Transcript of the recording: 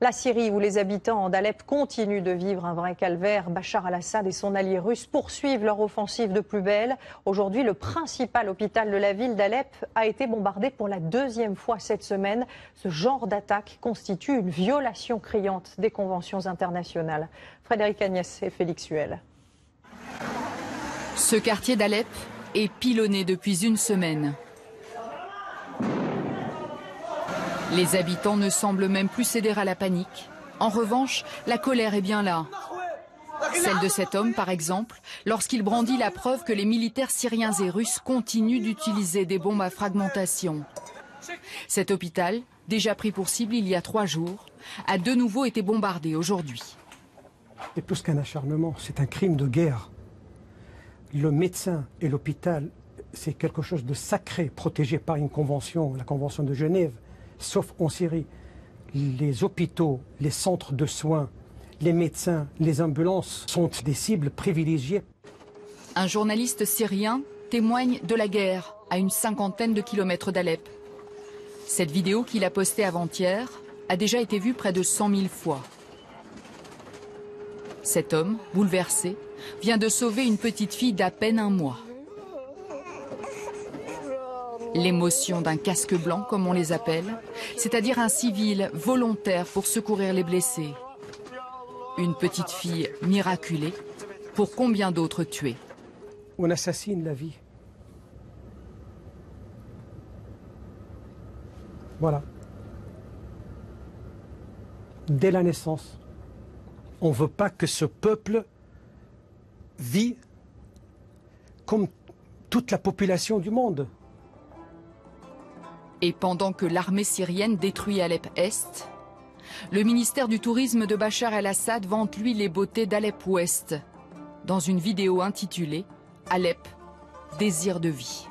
La Syrie, où les habitants d'Alep continuent de vivre un vrai calvaire. Bachar al-Assad et son allié russe poursuivent leur offensive de plus belle. Aujourd'hui, le principal hôpital de la ville d'Alep a été bombardé pour la deuxième fois cette semaine. Ce genre d'attaque constitue une violation criante des conventions internationales. Frédéric Agnès et Félix Huel. Ce quartier d'Alep est pilonné depuis une semaine. Les habitants ne semblent même plus céder à la panique. En revanche, la colère est bien là. Celle de cet homme, par exemple, lorsqu'il brandit la preuve que les militaires syriens et russes continuent d'utiliser des bombes à fragmentation. Cet hôpital, déjà pris pour cible il y a 3 jours, a de nouveau été bombardé aujourd'hui. C'est plus qu'un acharnement, c'est un crime de guerre. Le médecin et l'hôpital, c'est quelque chose de sacré, protégé par une convention, la convention de Genève. Sauf en Syrie, les hôpitaux, les centres de soins, les médecins, les ambulances sont des cibles privilégiées. Un journaliste syrien témoigne de la guerre à une 50aine de kilomètres d'Alep. Cette vidéo qu'il a postée avant-hier a déjà été vue près de 100 000 fois. Cet homme, bouleversé, vient de sauver une petite fille d'à peine 1 mois. L'émotion d'un casque blanc, comme on les appelle, c'est-à-dire un civil volontaire pour secourir les blessés. Une petite fille miraculée, pour combien d'autres tués? On assassine la vie. Voilà. Dès la naissance. On ne veut pas que ce peuple vit comme toute la population du monde. Et pendant que l'armée syrienne détruit Alep-Est, le ministère du Tourisme de Bachar el-Assad vante lui les beautés d'Alep-Ouest dans une vidéo intitulée « Alep, désir de vie ».